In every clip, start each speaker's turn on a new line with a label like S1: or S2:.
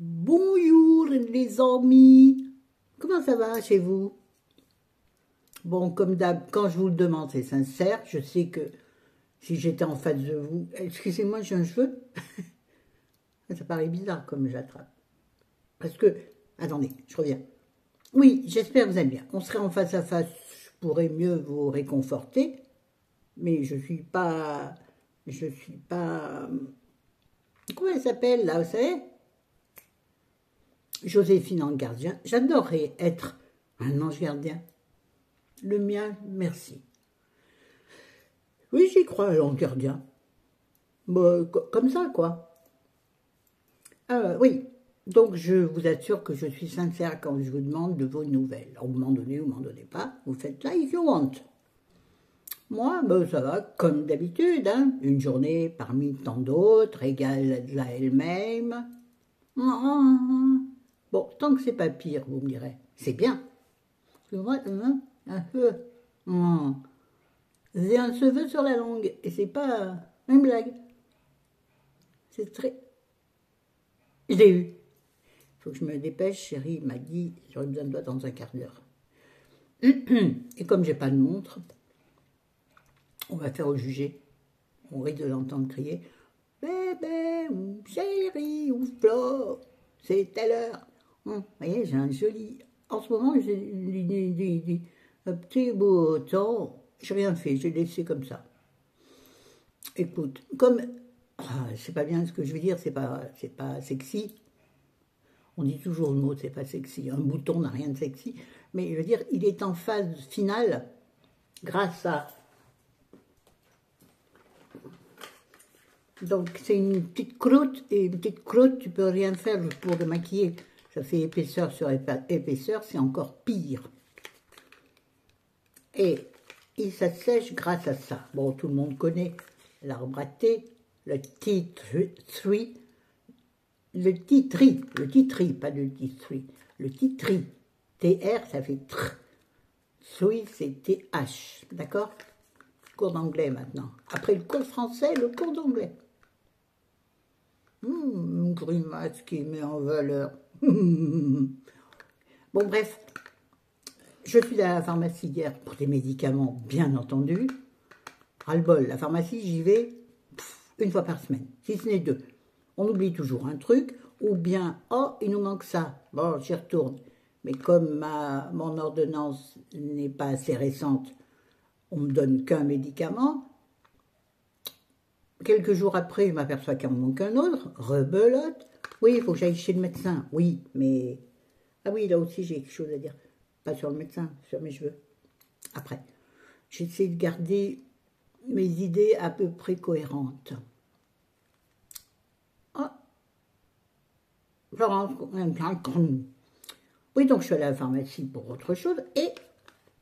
S1: Bonjour les amis, comment ça va chez vous? Bon, comme d'hab, quand je vous le demande, c'est sincère. Je sais que si j'étais en face de vous, excusez-moi, j'ai un cheveu. Ça paraît bizarre comme j'attrape. Parce que, attendez, je reviens. Oui, j'espère que vous allez bien. On serait en face à face, je pourrais mieux vous réconforter, mais je suis pas, comment elle s'appelle là, vous savez? Joséphine Ange Gardien. J'adorerais être un ange gardien. Le mien, merci. Oui, j'y crois, à l'ange gardien. Bon, comme ça, quoi. Oui, donc je vous assure que je suis sincère quand je vous demande de vos nouvelles. Alors, vous m'en donnez ou m'en donnez pas, vous faites là if you want. Moi, ben, ça va comme d'habitude, hein. Une journée parmi tant d'autres, égale à elle-même. Bon, tant que c'est pas pire, vous me direz, c'est bien. Parce que moi, un peu, j'ai un cheveu sur la langue, et c'est pas une blague. C'est très... Je l'ai eu. Il faut que je me dépêche, chérie m'a dit, j'aurais besoin de toi dans un quart d'heure. Et comme j'ai pas de montre, on va faire au jugé. On risque de l'entendre crier « Bébé, ou chérie, ou Flo, c'est telle heure. » Vous voyez, j'ai un joli... En ce moment, j'ai un petit beau temps. J'ai rien fait, j'ai laissé comme ça. Écoute, comme... c'est pas bien ce que je veux dire, c'est pas sexy. On dit toujours le mot, c'est pas sexy. Un bouton n'a rien de sexy. Mais je veux dire, il est en phase finale grâce à... Donc c'est une petite croûte, et une petite croûte, tu peux rien faire pour le maquiller. Ça fait épaisseur sur épaisseur, c'est encore pire. Et il s'assèche grâce à ça. Bon, tout le monde connaît l'arbre à thé, le tea tree, le tea tree, pas le tea tree, le tea tree. TR, ça fait tr. Tree, c'est TH, d'accord? Cours d'anglais maintenant. Après le cours français, le cours d'anglais. Une grimace qui met en valeur. Bon, bref, je suis à la pharmacie hier pour des médicaments, bien entendu. Ras-le-bol, la pharmacie, j'y vais une fois par semaine, si ce n'est deux. On oublie toujours un truc, ou bien, oh, il nous manque ça. Bon, j'y retourne. Mais comme mon ordonnance n'est pas assez récente, on me donne qu'un médicament. Quelques jours après, je m'aperçois qu'il en manque un autre. Rebelote. Oui, il faut que j'aille chez le médecin. Oui, mais... Ah oui, là aussi, j'ai quelque chose à dire. Pas sur le médecin, sur mes cheveux. Après, j'essaie de garder mes idées à peu près cohérentes. Ah, Florence, oui, donc je suis allée à la pharmacie pour autre chose et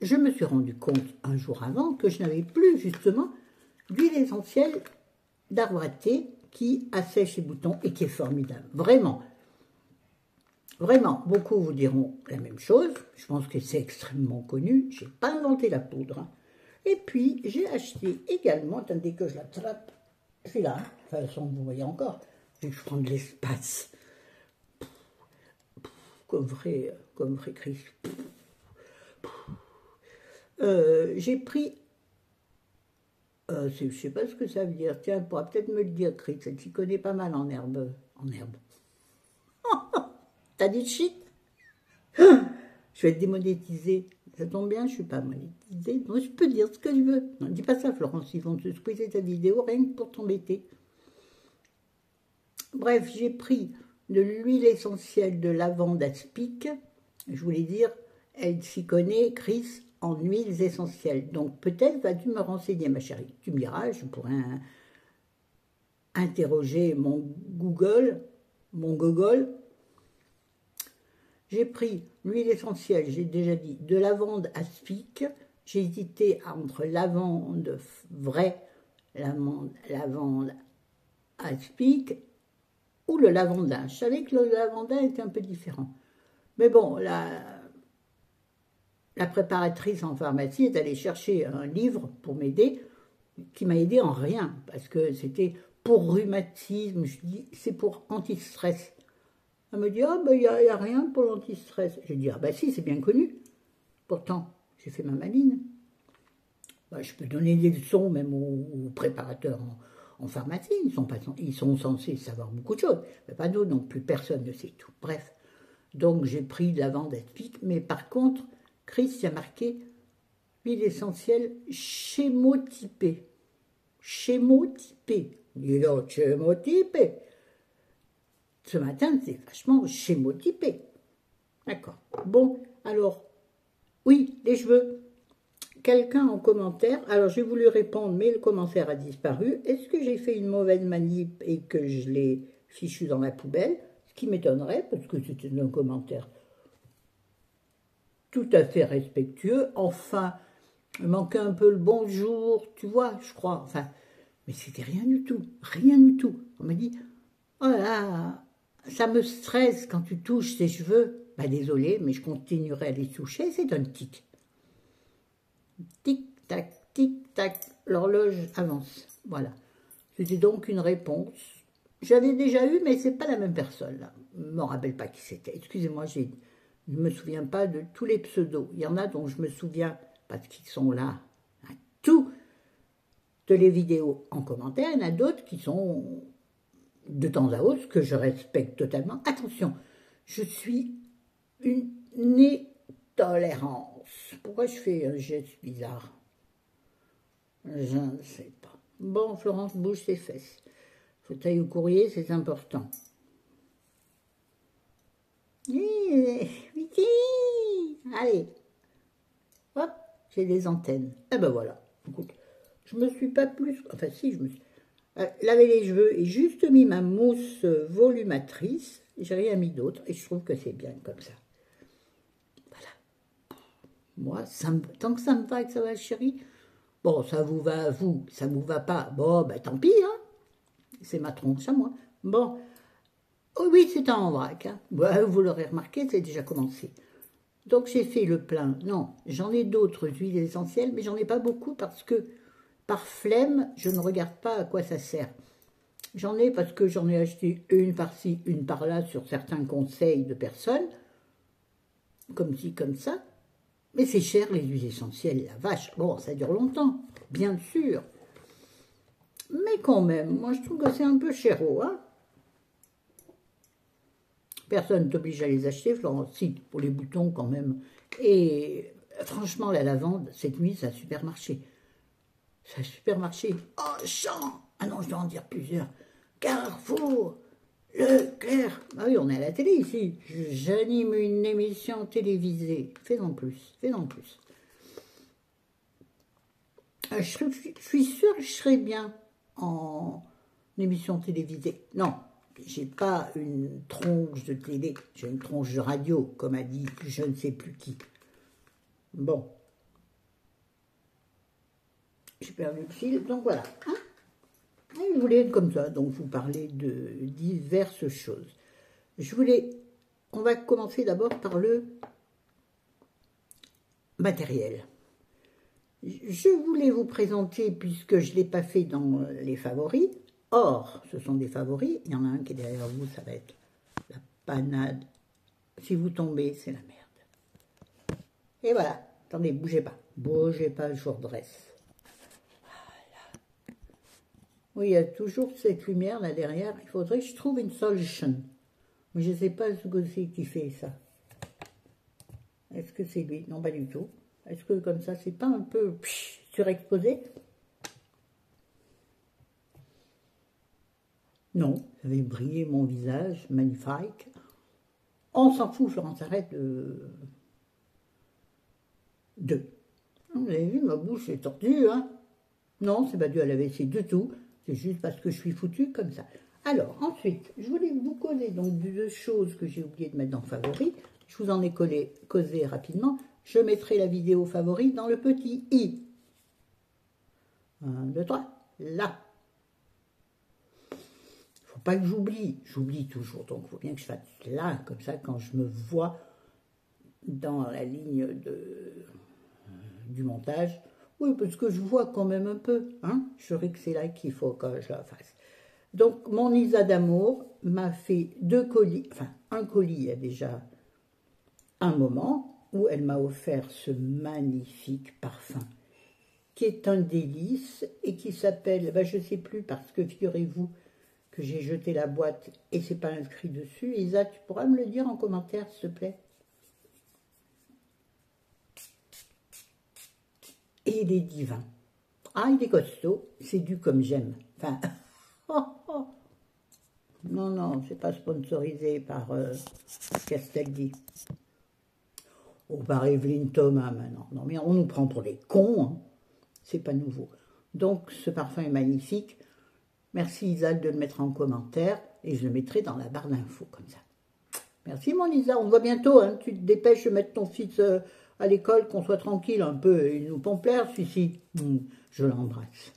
S1: je me suis rendu compte un jour avant que je n'avais plus justement d'huile essentielle d'arbre à thé qui assèche les boutons et qui est formidable. Vraiment, vraiment, beaucoup vous diront la même chose. Je pense que c'est extrêmement connu. Je n'ai pas inventé la poudre. Et puis, j'ai acheté également, attendez que je l'attrape, c'est là, de toute façon, vous voyez encore, vu que je prends de l'espace. Comme vrai Chris. J'ai pris... je ne sais pas ce que ça veut dire. Tiens, elle pourra peut-être me le dire, Chris. Elle s'y connaît pas mal en herbe. T'as dit shit? Je vais être démonétisée. Ça tombe bien, je ne suis pas monétisée. Donc je peux dire ce que je veux. Non, dis pas ça, Florence. Ils vont te squeezer ta vidéo rien que pour t'embêter. Bref, j'ai pris de l'huile essentielle de lavande aspic. Je voulais dire, elle s'y connaît, Chris, en huiles essentielles. Donc peut-être vas-tu me renseigner, ma chérie. Tu me diras, je pourrais interroger mon Google. J'ai pris l'huile essentielle, j'ai déjà dit, de lavande aspic. J'ai hésité entre lavande vraie, lavande aspic, ou le lavandin. Je savais que le lavandin était un peu différent. Mais bon, la préparatrice en pharmacie est allée chercher un livre pour m'aider, qui m'a aidé en rien, parce que c'était pour rhumatisme, je dis, c'est pour anti-stress. Elle me dit, ah ben il n'y a rien pour l'anti-stress. Je dis, ah ben si, c'est bien connu. Pourtant, j'ai fait ma maline. Ben, je peux donner des leçons même aux préparateurs en pharmacie. Ils sont censés savoir beaucoup de choses. Mais pas nous non plus, personne ne sait tout. Bref, donc j'ai pris de la Vendespic. Mais par contre, Chris y a marqué huile essentielle chémotypée. Chémotypée. Dis donc, chémotypée. Ce matin, c'est vachement chémotypé. D'accord. Bon, alors, oui, les cheveux. Quelqu'un en commentaire, alors j'ai voulu répondre, mais le commentaire a disparu. Est-ce que j'ai fait une mauvaise manip et que je l'ai fichu dans la poubelle? Ce qui m'étonnerait, parce que c'était un commentaire tout à fait respectueux. Enfin, il manquait un peu le bonjour, tu vois, je crois. Enfin, mais c'était rien du tout, rien du tout. On m'a dit, oh là, ça me stresse quand tu touches tes cheveux. Bah désolé, mais je continuerai à les toucher, c'est un tic. Tic, tac, l'horloge avance. Voilà. C'était donc une réponse. J'avais déjà eu, mais c'est pas la même personne, là. Je ne me rappelle pas qui c'était. Excusez-moi, je ne me souviens pas de tous les pseudos. Il y en a dont je me souviens, parce qu'ils sont là, à tout de les vidéos en commentaire. Il y en a d'autres qui sont de temps à autre, que je respecte totalement. Attention, je suis une intolérance. Pourquoi je fais un geste bizarre? Je ne sais pas. Bon, Florence bouge ses fesses. Fauteuil au courrier, c'est important. Allez. Hop, j'ai des antennes. Eh ben voilà. Écoute, je me suis pas plus... Enfin si, je me suis... lavé les cheveux et juste mis ma mousse volumatrice. J'ai rien mis d'autre et je trouve que c'est bien comme ça. Voilà. Moi, tant que ça me va et que ça va, chérie. Bon, ça vous va à vous, ça vous va pas. Bon, ben tant pis, hein. C'est ma tronche à moi. Bon. Oh oui, c'est en vrac. Hein. Ouais, vous l'aurez remarqué, c'est déjà commencé. Donc j'ai fait le plein. Non, j'en ai d'autres huiles essentielles, mais j'en ai pas beaucoup parce que par flemme, je ne regarde pas à quoi ça sert. J'en ai parce que j'en ai acheté une par-ci, une par-là sur certains conseils de personnes, comme ci, comme ça. Mais c'est cher les huiles essentielles, la vache. Bon, ça dure longtemps, bien sûr. Mais quand même, moi je trouve que c'est un peu chéro, hein. Personne ne t'oblige à les acheter, Florence, si, pour les boutons quand même. Et franchement, la lavande, cette nuit, ça a super marché. Ça a super marché. Oh, Champ! Ah non, je dois en dire plusieurs. Carrefour, Leclerc. Ah oui, on est à la télé ici. J'anime une émission télévisée. Fais-en plus, fais-en plus. Je suis sûre que je serais bien en émission télévisée. Non, j'ai pas une tronche de télé, j'ai une tronche de radio, comme a dit je ne sais plus qui. Bon. J'ai perdu le fil, donc voilà. Hein, je voulais comme ça, donc vous parler de diverses choses. On va commencer d'abord par le matériel. Je voulais vous présenter, puisque je ne l'ai pas fait dans les favoris. Or, ce sont des favoris. Il y en a un qui est derrière vous, ça va être la panade. Si vous tombez, c'est la merde. Et voilà. Attendez, bougez pas. Bougez pas, je vous redresse. Voilà. Oui, il y a toujours cette lumière là derrière. Il faudrait que je trouve une solution. Mais je ne sais pas ce que c'est qui fait ça. Est-ce que c'est lui? Non, pas du tout. Est-ce que comme ça, c'est pas un peu surexposé? Non, ça avait brillé mon visage, magnifique. On s'en fout, Florence, arrête de... Vous avez vu, ma bouche est tordue, hein? Non, c'est pas dû à la WC du tout. C'est juste parce que je suis foutue comme ça. Alors, ensuite, je voulais vous causer donc deux choses que j'ai oublié de mettre dans favoris. Je vous en ai causé rapidement. Je mettrai la vidéo favori dans le petit i. 1, 2, 3, là. Faut pas que j'oublie toujours, donc il faut bien que je fasse là, comme ça, quand je me vois dans la ligne du montage. Oui, parce que je vois quand même un peu, hein. Je saurais que c'est là qu'il faut que je la fasse. Donc, mon Isa d'amour m'a fait 2 colis, enfin, un colis il y a déjà un moment, où elle m'a offert ce magnifique parfum, qui est un délice et qui s'appelle, ben, je ne sais plus, parce que figurez-vous que j'ai jeté la boîte et c'est pas inscrit dessus. Isa, tu pourras me le dire en commentaire, s'il te plaît? Et il est divin. Ah, il est costaud, c'est du comme j'aime. Enfin, oh, oh. Non, non, c'est pas sponsorisé par Castaldi. Ou par Evelyne Thomas maintenant. Non, mais on nous prend pour des cons, hein. C'est pas nouveau. Donc, ce parfum est magnifique. Merci Isa de le mettre en commentaire et je le mettrai dans la barre d'infos comme ça. Merci mon Isa, on se voit bientôt, hein. Tu te dépêches de mettre ton fils à l'école, qu'on soit tranquille un peu. Il nous pompe l'air, celui-ci. Je l'embrasse.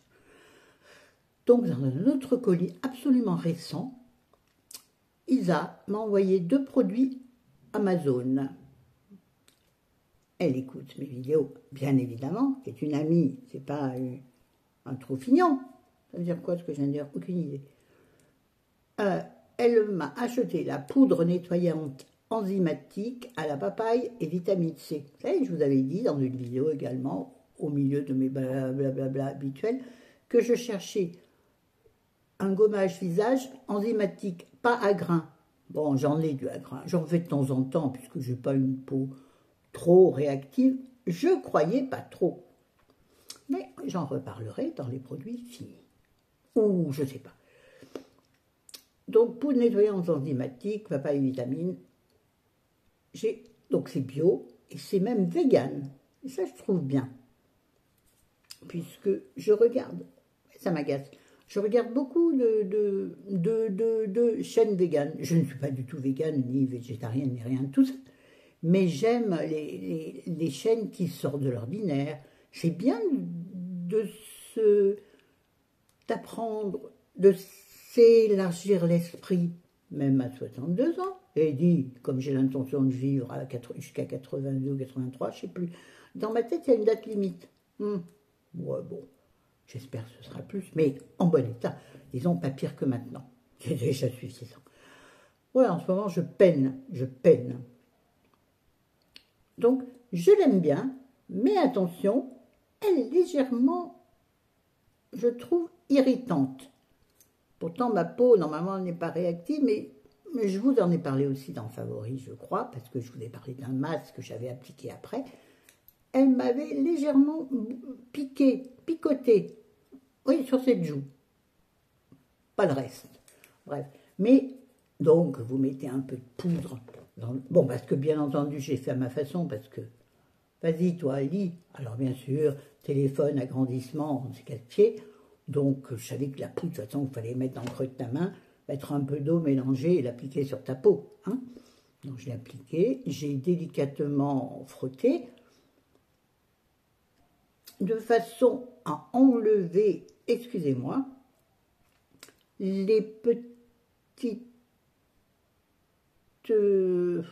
S1: Donc, dans un autre colis absolument récent, Isa m'a envoyé 2 produits Amazon. Elle écoute mes vidéos, bien évidemment. C'est une amie, c'est pas un troufignon. Ça veut dire quoi ce que je viens de dire? Aucune idée. Elle m'a acheté la poudre nettoyante enzymatique à la papaye et vitamine C. Vous savez, je vous avais dit dans une vidéo également, au milieu de mes blablabla habituels, que je cherchais un gommage visage enzymatique, pas à grains. Bon, j'en ai du à grains, j'en fais de temps en temps, puisque je n'ai pas une peau trop réactive. Je croyais pas trop. Mais j'en reparlerai dans les produits finis. Ou je ne sais pas. Donc, poudre nettoyante enzymatique, papaye et vitamine. Donc, c'est bio et c'est même vegan. Et ça, je trouve bien. Puisque je regarde, ça m'agace, je regarde beaucoup de chaînes véganes. Je ne suis pas du tout végane, ni végétarienne, ni rien de tout ça. Mais j'aime les chaînes qui sortent de l'ordinaire. C'est bien d'apprendre, de s'élargir l'esprit, même à 62 ans. Et dit, comme j'ai l'intention de vivre jusqu'à 82 ou 83, je ne sais plus. Dans ma tête, il y a une date limite. Ouais, bon, j'espère que ce sera plus, mais en bon état. Disons, pas pire que maintenant. C'est déjà suffisant. Voilà, en ce moment, je peine. Donc, je l'aime bien, mais attention, elle est légèrement, je trouve, irritante. Pourtant, ma peau, normalement, n'est pas réactive, mais je vous en ai parlé aussi dans Favoris, je crois, parce que je vous ai parlé d'un masque que j'avais appliqué après. Elle m'avait légèrement picoté, oui, sur cette joue. Pas le reste. Bref. Mais, donc, vous mettez un peu de poudre. Bon, parce que, bien entendu, j'ai fait à ma façon, parce que, vas-y, toi, lis. Alors, bien sûr, téléphone, agrandissement, c'est 4 pieds. Donc, je savais que la poudre, de toute façon, il fallait mettre dans le creux de ta main, mettre un peu d'eau mélangée et l'appliquer sur ta peau. Hein. Donc, je l'ai appliqué, j'ai délicatement frotté, de façon à enlever, excusez-moi, les petites, comment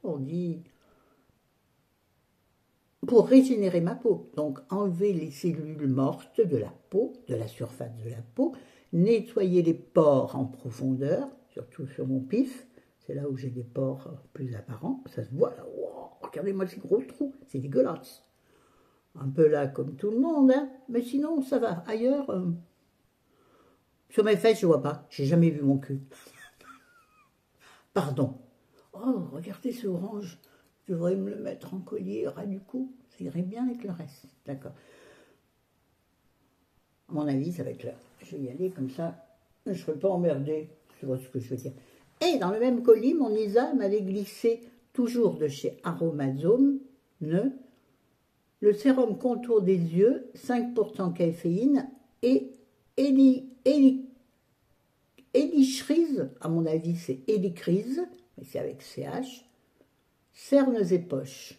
S1: on dit, pour régénérer ma peau. Donc, enlever les cellules mortes de la peau, de la surface de la peau, nettoyer les pores en profondeur, surtout sur mon pif, c'est là où j'ai des pores plus apparents, ça se voit là, wow, regardez-moi ces gros trous, c'est dégueulasse. Un peu là comme tout le monde, hein, mais sinon ça va. Ailleurs, sur mes fesses, je vois pas, j'ai jamais vu mon cul. Pardon. Oh, regardez ce orange, je devrais me le mettre en collier ras du cou, ça irait bien avec le reste, d'accord. À mon avis, ça va être l'heure. Je vais y aller comme ça, je ne serai pas emmerdée, tu vois ce que je veux dire. Et dans le même colis, mon Isa m'avait glissé, toujours de chez Aromazone, le sérum contour des yeux, 5% caféine, et Élichrise, à mon avis c'est Élicrise, mais c'est avec CH, cernes et poches.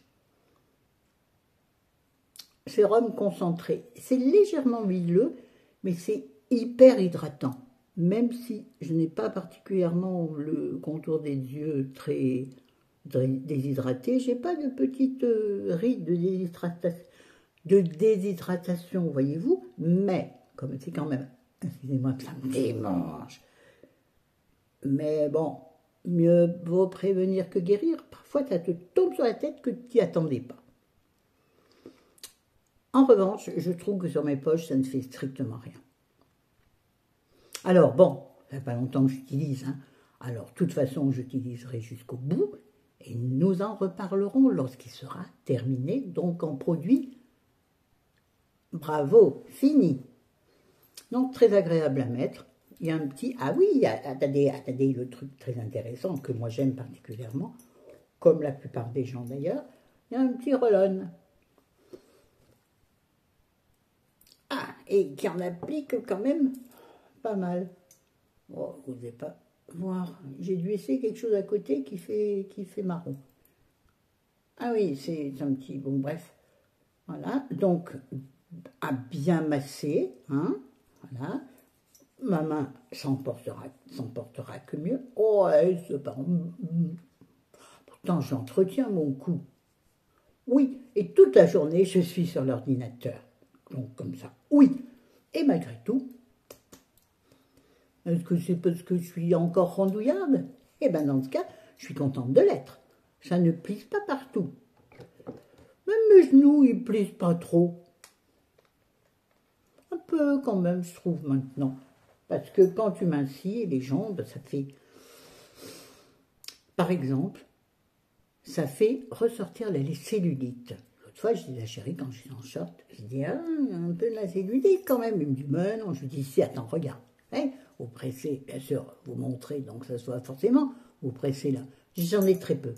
S1: Sérum concentré. C'est légèrement huileux, mais c'est hyper hydratant. Même si je n'ai pas particulièrement le contour des yeux très déshydraté, j'ai pas de petite ride de déshydratation, voyez-vous, mais comme c'est quand même Excusez-moi que ça me démange. Mais bon, mieux vaut prévenir que guérir. Parfois, ça te tombe sur la tête que tu t'y attendais pas. En revanche, je trouve que sur mes poches, ça ne fait strictement rien. Alors bon, ça fait pas longtemps que j'utilise, hein. Alors, de toute façon, j'utiliserai jusqu'au bout et nous en reparlerons lorsqu'il sera terminé, donc en produit. Bravo, fini. Donc, très agréable à mettre. Il y a un petit... Ah oui, attendez, le truc très intéressant que moi j'aime particulièrement, comme la plupart des gens d'ailleurs, il y a un petit roll-on. Ah, et qui en applique quand même pas mal. Oh, vous n'osez pas voir. J'ai dû essayer quelque chose à côté qui fait marron. Ah oui, c'est un petit... Bon, bref. Voilà, donc, à bien masser, hein, voilà. Ma main s'en portera que mieux. Oh, c'est pas... Pourtant, j'entretiens mon cou. Oui, et toute la journée, je suis sur l'ordinateur. Donc, comme ça, oui. Et malgré tout, est-ce que c'est parce que je suis encore rondouillarde? Eh bien, dans ce cas, je suis contente de l'être. Ça ne plisse pas partout. Même mes genoux, ils plissent pas trop. Un peu quand même, je trouve, maintenant. Parce que quand tu mincis les jambes, ça fait... Par exemple, ça fait ressortir la cellulite. L'autre fois, je dis à la chérie, quand je suis en short, je dis, ah, un peu de la cellulite quand même. Il me dit, mais non, je lui dis, si, attends, regarde. Hein, vous pressez, bien sûr, vous montrez, donc ça se voit forcément, vous pressez là. J'en ai très peu.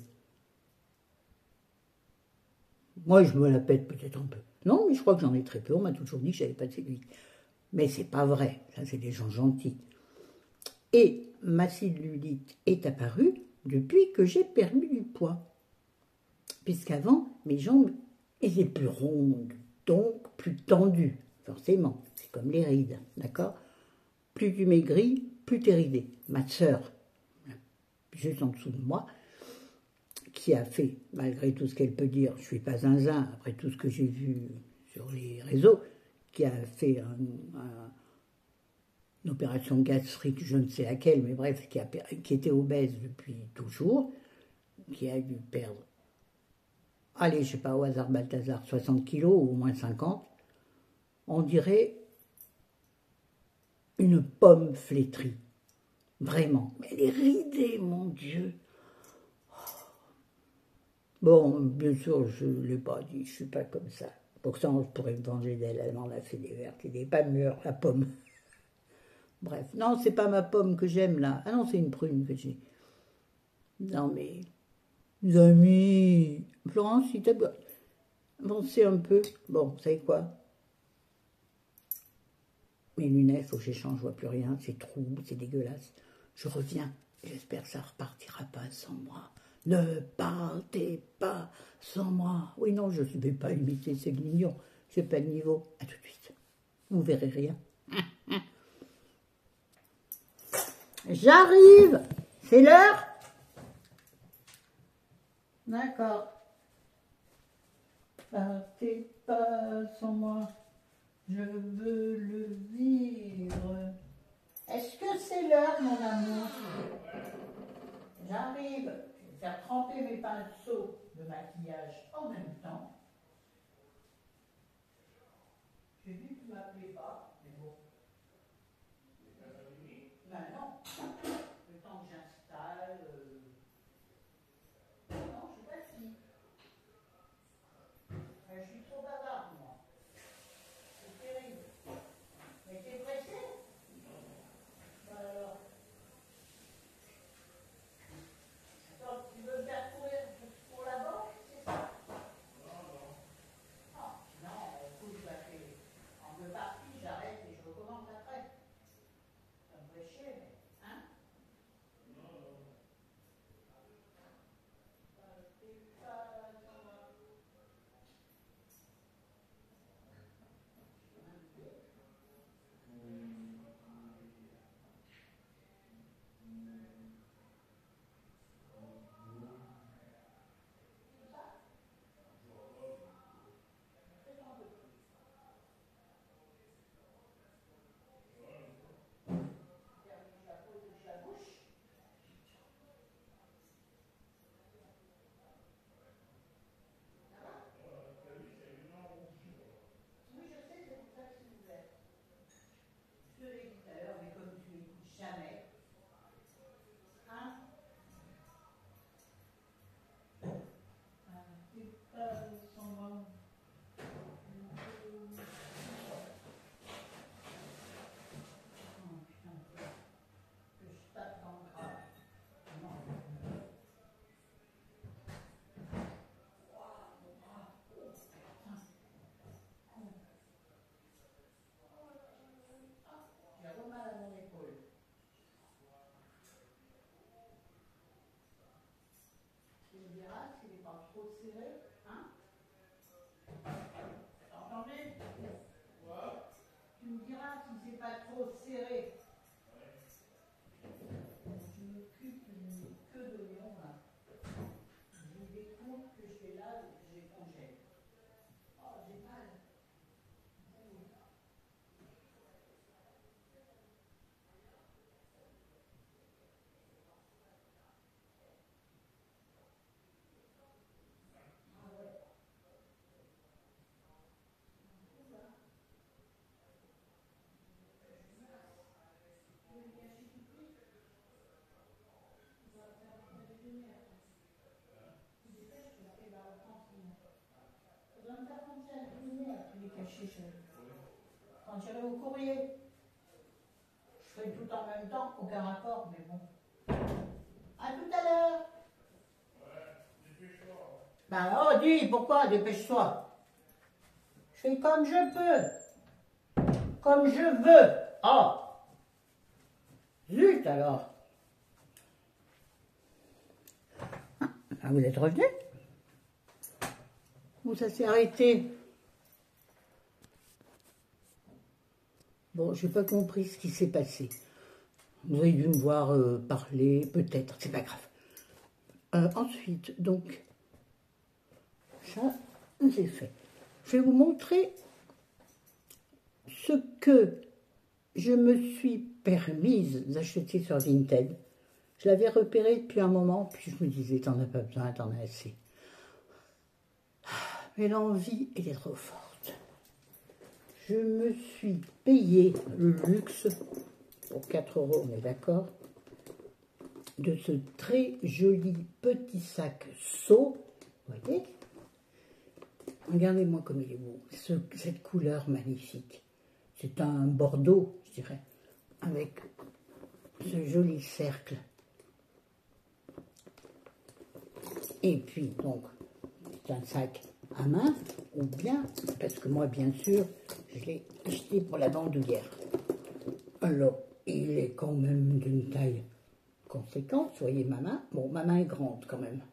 S1: Moi, je me la pète peut-être un peu. Non, mais je crois que j'en ai très peu. On m'a toujours dit que je n'avais pas de cellulite. Mais c'est pas vrai. Ça, c'est des gens gentils. Et ma cellulite est apparue depuis que j'ai perdu du poids. Puisqu'avant, mes jambes étaient plus rondes, donc plus tendues, forcément. C'est comme les rides, d'accord? Plus tu maigris, plus tu es ridée. Ma sœur, juste en dessous de moi, qui a fait, malgré tout ce qu'elle peut dire, je ne suis pas zinzin, après tout ce que j'ai vu sur les réseaux, qui a fait une opération gastrique, je ne sais laquelle, mais bref, qui était obèse depuis toujours, qui a dû perdre, allez, je ne sais pas, au hasard Balthazar, 60 kilos ou au moins 50, on dirait une pomme flétrie. Vraiment. Mais elle est ridée, mon Dieu. Bon, bien sûr, je ne l'ai pas dit, je ne suis pas comme ça. Pourtant, je pourrais me venger d'elle, elle m'en a fait des vertes et des pas mûres, la pomme. Bref, non, c'est pas ma pomme que j'aime, là. Ah non, c'est une prune que j'ai. Non, mais... Amis, Florence, si t'as avancé un peu... Bon, vous savez quoi? Mes lunettes, il faut que j'échange, je vois plus rien, c'est trouble, c'est dégueulasse. Je reviens, j'espère que ça repartira pas sans moi. Ne partez pas sans moi. Oui, non, je ne vais pas imiter ces mignons, j'ai pas de niveau. À tout de suite, vous verrez rien. J'arrive. C'est l'heure? D'accord. Partez pas sans moi, je veux le vivre. Est-ce que c'est l'heure, mon amour? J'arrive. Je vais faire tremper mes pinceaux de maquillage en même temps. J'ai vu que tu ne m'appelais pas, mais bon. Ben non. Le temps que j'installe... Non, je suis pas fille. Je suis trop bavarde, moi. C'est terrible. Mais t'es pressée? Ben alors... Attends, tu veux me faire courir pour la banque, c'est ça? me diras si c'est pas trop serré. Je m'occupe que de Léon là. J'ai des comptes que je fais là, je les congèle. Oh, j'ai mal. Faudrait me faire penser à cuisiner à tous les cachets. Quand j'irai au courrier, je ferai tout en même temps, aucun rapport, mais bon. À tout à l'heure. Bah oh, dis, pourquoi dépêche-toi? Je fais comme je peux, comme je veux. Oh, zut alors. Ah, vous êtes revenu? Où ça s'est arrêté? Bon, j'ai pas compris ce qui s'est passé. Vous avez dû me voir parler, peut-être, c'est pas grave. Ensuite, donc, ça, c'est fait. Je vais vous montrer ce que je me suis permise d'acheter sur Vinted. Je l'avais repéré depuis un moment, puis je me disais, t'en as pas besoin, t'en as assez. Mais l'envie, elle est trop forte. Je me suis payé le luxe, pour 4 €, on est d'accord, de ce très joli petit sac seau, vous voyez? Regardez-moi comme il est beau, cette couleur magnifique. C'est un bordeaux, je dirais, avec ce joli cercle. Et puis, donc, c'est un sac à main, ou bien, parce que moi, bien sûr, je l'ai acheté pour la bandoulière. Alors, il est quand même d'une taille conséquente, vous voyez ma main. Bon, ma main est grande quand même.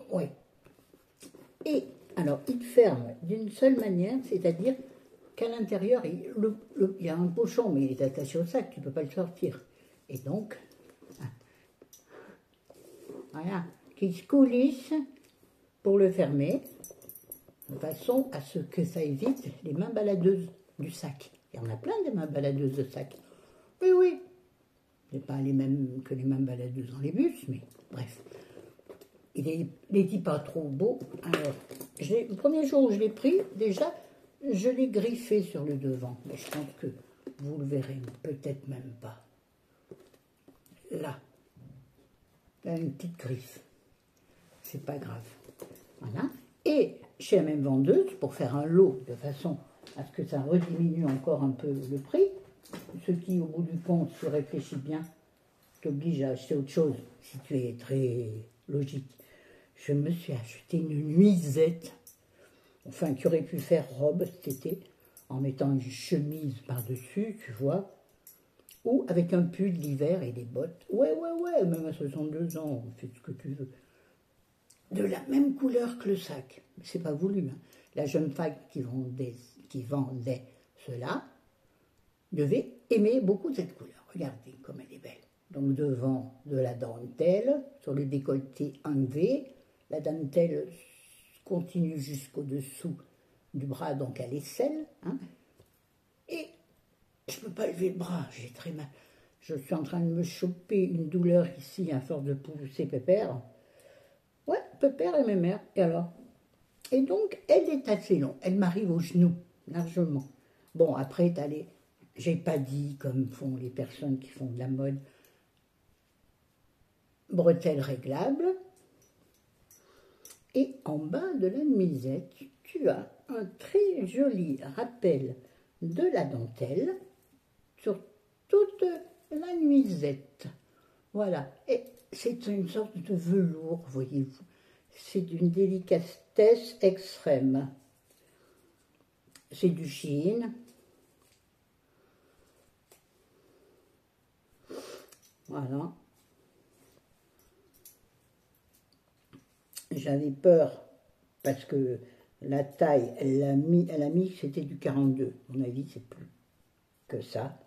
S1: Oui. Et, alors, il ferme d'une seule manière, c'est-à-dire qu'à l'intérieur, il y a un pochon, mais il est attaché au sac, tu ne peux pas le sortir. Et donc, voilà, qui se coulisse pour le fermer, de façon à ce que ça évite les mains baladeuses du sac. Il y en a plein des mains baladeuses de sac. Oui, oui. Ce n'est pas les mêmes que les mains baladeuses dans les bus, mais bref. Il n'est dit pas trop beau. Alors, le premier jour où je l'ai pris, déjà, je l'ai griffé sur le devant. Mais je pense que vous le verrez, peut-être même pas. Là. Là, une petite griffe. C'est pas grave. Voilà. Et chez la même vendeuse, pour faire un lot de façon à ce que ça rediminue encore un peu le prix, ce qui, au bout du compte, se réfléchit bien, t'oblige à acheter autre chose, si tu es très logique. Je me suis acheté une nuisette, enfin, qui aurait pu faire robe cet été, en mettant une chemise par-dessus, tu vois, ou avec un pull l'hiver et des bottes. Ouais, même à 62 ans, fais ce que tu veux. De la même couleur que le sac. C'est pas voulu. Hein. La jeune femme qui vendait cela devait aimer beaucoup cette couleur. Regardez comme elle est belle. Donc devant de la dentelle, sur le décolleté un V, la dentelle continue jusqu'au dessous du bras, donc à l'aisselle. Hein. Et je ne peux pas lever le bras, j'ai très mal. Je suis en train de me choper une douleur ici à force de pousser Pépère. Ouais, Pépère et mes mères. Et alors? Et donc, elle est assez longue. Elle m'arrive au genou, largement. Bon, après, j'ai pas dit, comme font les personnes qui font de la mode, bretelles réglables. Et en bas de la nuisette, tu as un très joli rappel de la dentelle sur toute la nuisette. Voilà. Et c'est une sorte de velours, voyez-vous. C'est d'une délicatesse extrême. C'est du Shein. Voilà. J'avais peur, parce que La taille, elle a mis que c'était du 42. À mon avis, c'est plus que ça.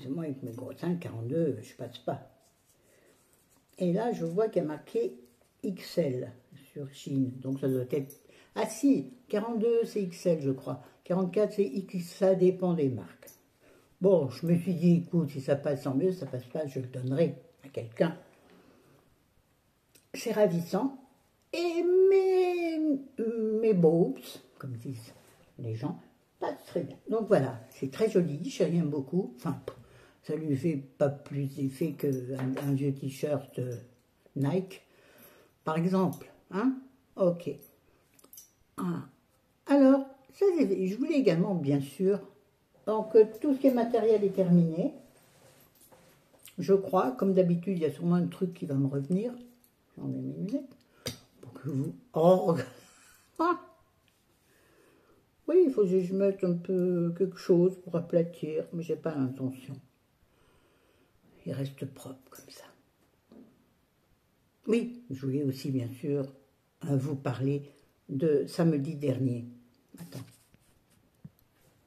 S1: Moi, avec mes gros seins, 42, je passe pas. Et là, je vois qu'il y a marqué XL sur Chine. Donc, ça doit être... Ah si, 42, c'est XL, je crois. 44, c'est X, ça dépend des marques. Bon, je me suis dit, écoute, si ça passe, tant mieux. Ça passe pas, je le donnerai à quelqu'un. C'est ravissant. Et mes boobs, comme disent les gens, passent très bien. Donc voilà, c'est très joli, chérie aime beaucoup. Enfin, ça lui fait pas plus d'effet qu'un vieux t-shirt Nike, par exemple. Hein? Ok. Ah. Alors, ça, je voulais également, bien sûr, donc tout ce qui est matériel est terminé. Je crois, comme d'habitude, il y a sûrement un truc qui va me revenir. J'en ai mes lunettes. Pour que vous... Oh, ah. Oui, il faut que je mette un peu quelque chose pour aplatir, mais j'ai pas l'intention. Il reste propre comme ça. Oui, je voulais aussi, bien sûr, vous parler de samedi dernier. Attends.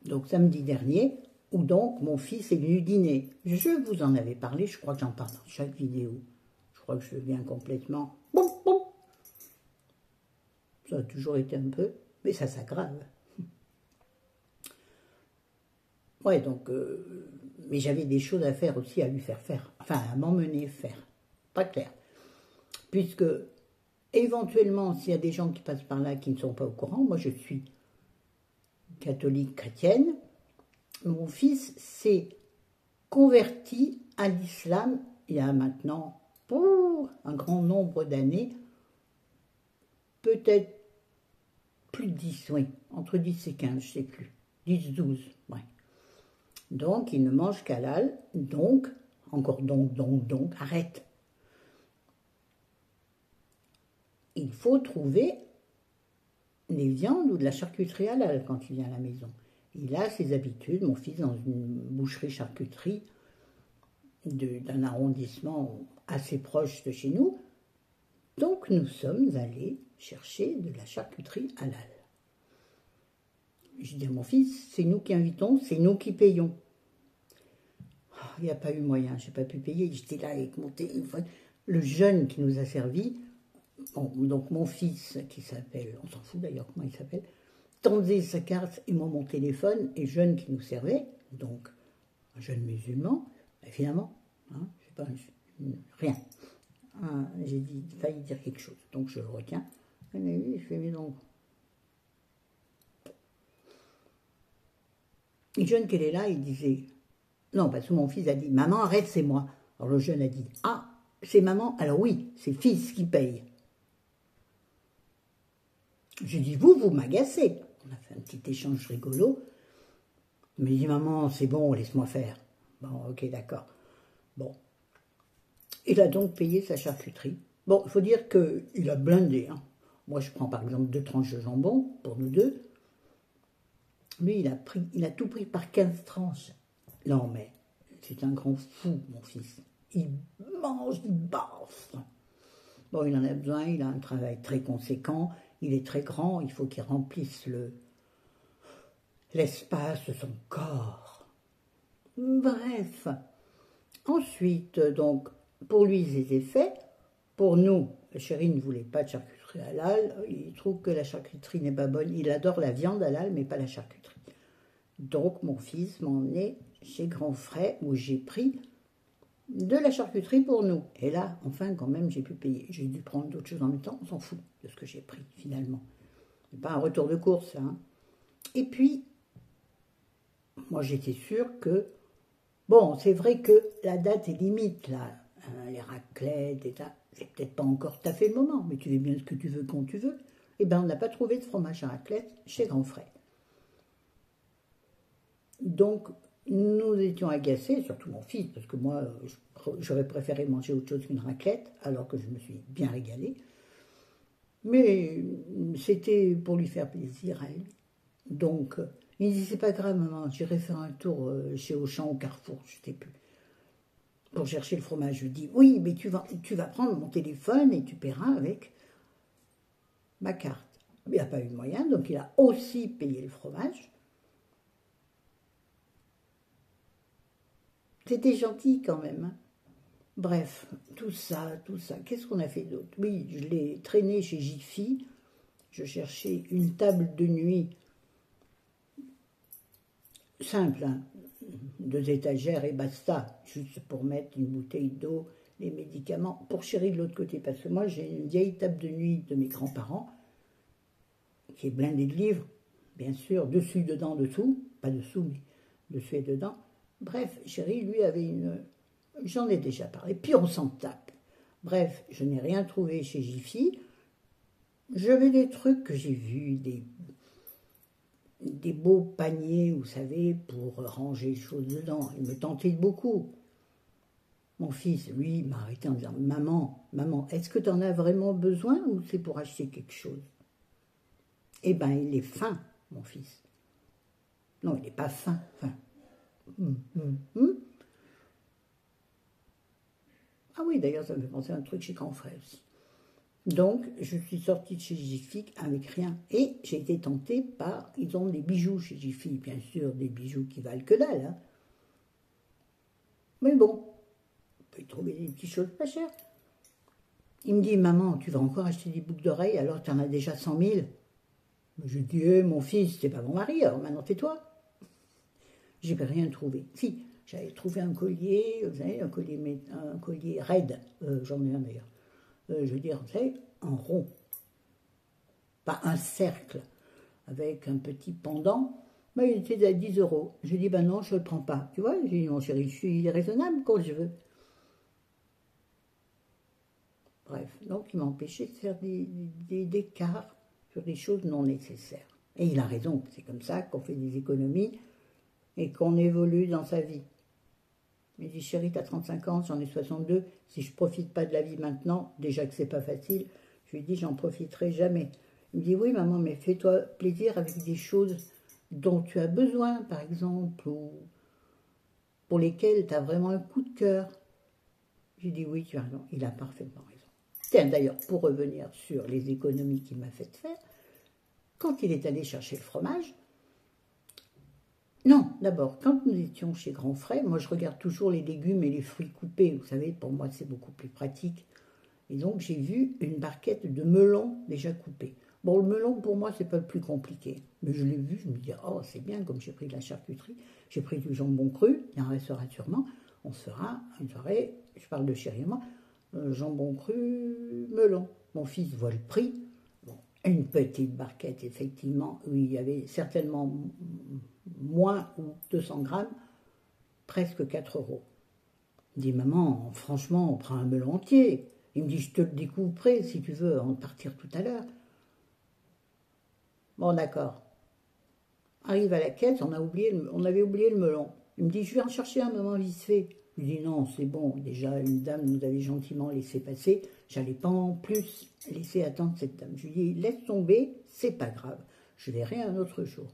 S1: Donc, samedi dernier, où donc mon fils est venu dîner. Je vous en avais parlé, je crois que j'en parle dans chaque vidéo. Je crois que je viens complètement... Boum, boum. Ça a toujours été un peu, mais ça s'aggrave. Ouais, donc... mais j'avais des choses à faire aussi, à lui faire faire. Enfin, à m'emmener faire. Pas clair. Puisque, éventuellement, s'il y a des gens qui passent par là qui ne sont pas au courant, moi je suis catholique chrétienne, mon fils s'est converti à l'islam il y a maintenant un grand nombre d'années, peut-être plus de 10, oui, entre 10 et 15, je ne sais plus, 10, 12, ouais. Donc, il ne mange qu'halal, donc, encore donc, arrête. Il faut trouver des viandes ou de la charcuterie halal quand il vient à la maison. Il a ses habitudes, mon fils, dans une boucherie-charcuterie d'un arrondissement assez proche de chez nous. Donc nous sommes allés chercher de la charcuterie halal. Je dis à mon fils, c'est nous qui invitons, c'est nous qui payons. Oh, il n'y a pas eu moyen, je n'ai pas pu payer, j'étais là avec mon téléphone. Le jeune qui nous a servi, bon, donc mon fils qui s'appelle, on s'en fout d'ailleurs comment il s'appelle, tendait sa carte et moi mon téléphone, et jeune qui nous servait, donc un jeune musulman, évidemment, hein, je sais pas, rien. J'ai failli dire quelque chose, donc je le retiens. Mais oui, je fais mes donc. Et le jeune qui est là, il disait, non, parce que mon fils a dit, maman, arrête, c'est moi. Alors le jeune a dit, ah, c'est maman, alors oui, c'est fils qui paye. J'ai dit, vous m'agacez. On a fait un petit échange rigolo. Il me dit, maman, c'est bon, laisse-moi faire. Bon, ok, d'accord. Bon. Il a donc payé sa charcuterie. Bon, il faut dire qu'il a blindé. Hein. Moi, je prends par exemple 2 tranches de jambon, pour nous deux. Lui, il a tout pris par 15 tranches. Non, mais c'est un grand fou, mon fils. Il mange, il baffe. Bon, il en a besoin, il a un travail très conséquent, il est très grand, il faut qu'il remplisse l'espace de son corps. Bref. Ensuite, donc, pour lui, c'était fait. Pour nous, chéri ne voulait pas de charcuterie halal. Il trouve que la charcuterie n'est pas bonne. Il adore la viande halal, mais pas la charcuterie. Donc, mon fils m'a emmené chez Grand Frais, où j'ai pris de la charcuterie pour nous. Et là, enfin, quand même, j'ai pu payer. J'ai dû prendre d'autres choses en même temps. On s'en fout de ce que j'ai pris, finalement. C'est pas un retour de course, hein. Et puis, moi, j'étais sûre que... Bon, c'est vrai que la date est limite, là. Les raclettes et ça, c'est peut-être pas encore tout à fait le moment, mais tu fais bien ce que tu veux quand tu veux. Eh bien, on n'a pas trouvé de fromage à raclette chez Grand Frais. Donc, nous étions agacés, surtout mon fils, parce que moi, j'aurais préféré manger autre chose qu'une raclette, alors que je me suis bien régalée. Mais c'était pour lui faire plaisir à elle. Donc, il dit, c'est pas grave, maman, j'irai faire un tour chez Auchan, au Carrefour, je ne sais plus, pour chercher le fromage. Je lui dis, oui, mais tu vas prendre mon téléphone et tu paieras avec ma carte. Il n'a pas eu de moyens, donc il a aussi payé le fromage. C'était gentil quand même. Hein. Bref, tout ça. Qu'est-ce qu'on a fait d'autre? Oui, je l'ai traîné chez Jiffy. Je cherchais une table de nuit simple, hein, 2 étagères et basta, juste pour mettre une bouteille d'eau, les médicaments, pour chérir de l'autre côté, parce que moi j'ai une vieille table de nuit de mes grands-parents, qui est blindée de livres, bien sûr, dessus, dedans, dessous, pas dessous, mais dessus et dedans. Bref, chéri, lui, avait une... J'en ai déjà parlé, puis on s'en tape. Bref, je n'ai rien trouvé chez Jiffy. J'avais des trucs que j'ai vus, des beaux paniers, vous savez, pour ranger les choses dedans. Il me tentait beaucoup. Mon fils, lui, m'a arrêté en disant « Maman, est-ce que tu en as vraiment besoin ou c'est pour acheter quelque chose ?» Eh bien, il est fin, mon fils. Non, il n'est pas fin. Ah oui, d'ailleurs, ça me fait penser à un truc chez Grand Frère aussi. Donc, je suis sortie de chez Jiffy avec rien. Et j'ai été tentée par... Ils ont des bijoux chez Jiffy, bien sûr, des bijoux qui valent que dalle. Hein. Mais bon, on peut y trouver des petites choses pas chères. Il me dit, maman, tu vas encore acheter des boucles d'oreilles alors tu en as déjà 100 000. Je dis, mon fils, c'est pas mon mari, alors maintenant tais-toi. J'ai rien trouvé. Si, j'avais trouvé un collier, vous savez, un collier raide, j'en ai un d'ailleurs. Je veux dire, vous savez, en rond, pas un cercle, avec un petit pendant, mais il était à 10 €. J'ai dit, ben non, je ne le prends pas. Tu vois, j'ai dit, mon chéri, je suis raisonnable quand je veux. Bref, donc il m'a empêché de faire des écarts sur des choses non nécessaires. Et il a raison, c'est comme ça qu'on fait des économies et qu'on évolue dans sa vie. Il me dit, chérie, tu as 35 ans, j'en ai 62, si je ne profite pas de la vie maintenant, déjà que c'est pas facile, je lui dis, j'en profiterai jamais. Il me dit, oui maman, mais fais-toi plaisir avec des choses dont tu as besoin, par exemple, ou pour lesquelles tu as vraiment un coup de cœur. J'ai dit, oui, tu as raison, il a parfaitement raison. Tiens, d'ailleurs, pour revenir sur les économies qu'il m'a fait faire, quand il est allé chercher le fromage, non, d'abord, quand nous étions chez Grand Frais, moi je regarde toujours les légumes et les fruits coupés, vous savez, pour moi c'est beaucoup plus pratique. Et donc j'ai vu une barquette de melons déjà coupés. Bon, le melon pour moi c'est pas le plus compliqué, mais je l'ai vu, je me dis, oh c'est bien, comme j'ai pris de la charcuterie, j'ai pris du jambon cru, il en restera sûrement, on se fera une soirée, je parle de chéri et moi, jambon cru, melon. Mon fils voit le prix, bon, une petite barquette effectivement, où il y avait certainement moins ou 200 grammes, presque 4 €. Il dit, maman, franchement, on prend un melon entier. Il me dit, je te le découperai si tu veux en partir tout à l'heure. Bon, d'accord. Arrive à la caisse, on avait oublié le melon. Il me dit, je vais en chercher un moment vite fait. Je lui dis, non, c'est bon, déjà une dame nous avait gentiment laissé passer, j'allais pas en plus laisser attendre cette dame. Je lui dis, laisse tomber, c'est pas grave, je verrai un autre jour.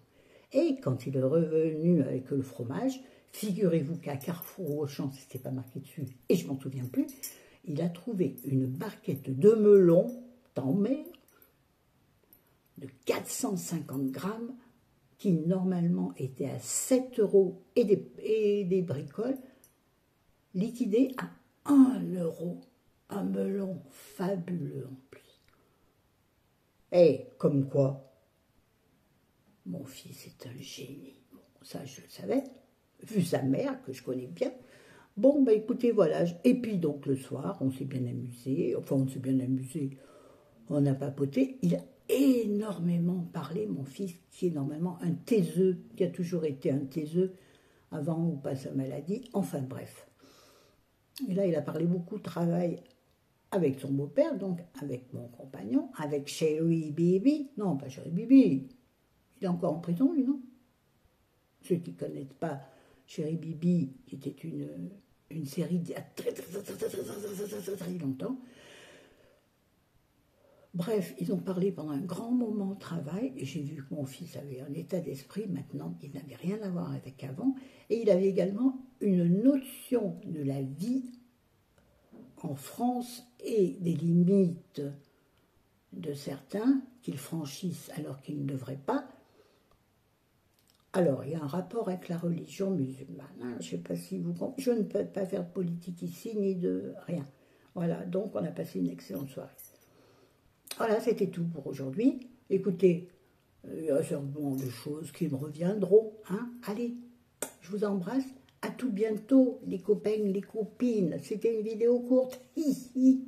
S1: Et quand il est revenu avec le fromage, figurez-vous qu'à Carrefour ou Auchan, c'était pas marqué dessus, et je m'en souviens plus, il a trouvé une barquette de melon, en mer, de 450 grammes, qui normalement était à 7 € et des bricoles, liquidé à 1 €. Un melon fabuleux en plus. Et comme quoi, mon fils est un génie. Bon, ça, je le savais, vu sa mère, que je connais bien. Bon, bah écoutez, voilà. Et puis donc, le soir, on s'est bien amusé. Enfin, on s'est bien amusé. On a papoté. Il a énormément parlé, mon fils, qui est normalement un taiseux, qui a toujours été un taiseux, avant ou pas sa maladie. Enfin, bref. Et là, il a parlé beaucoup de travail avec son beau-père, donc avec mon compagnon, avec Chéri Bibi. Non, pas Chéri Bibi. Il est encore en prison, lui, non? Ceux qui ne connaissent pas Chéri Bibi, qui était une série d'il y a très longtemps. Bref, ils ont parlé pendant un grand moment de travail, et j'ai vu que mon fils avait un état d'esprit maintenant qui n'avait rien à voir avec avant, et il avait également une notion de la vie en France et des limites de certains qu'ils franchissent alors qu'ils ne devraient pas. Alors, il y a un rapport avec la religion musulmane. Hein. Je ne sais pas si vous comprenez. Je ne peux pas faire de politique ici, ni de rien. Voilà, donc on a passé une excellente soirée. Voilà, c'était tout pour aujourd'hui. Écoutez, il y a certainement des choses qui me reviendront. Hein. Allez, je vous embrasse. À tout bientôt, les copains, les copines. C'était une vidéo courte. Hi, hi.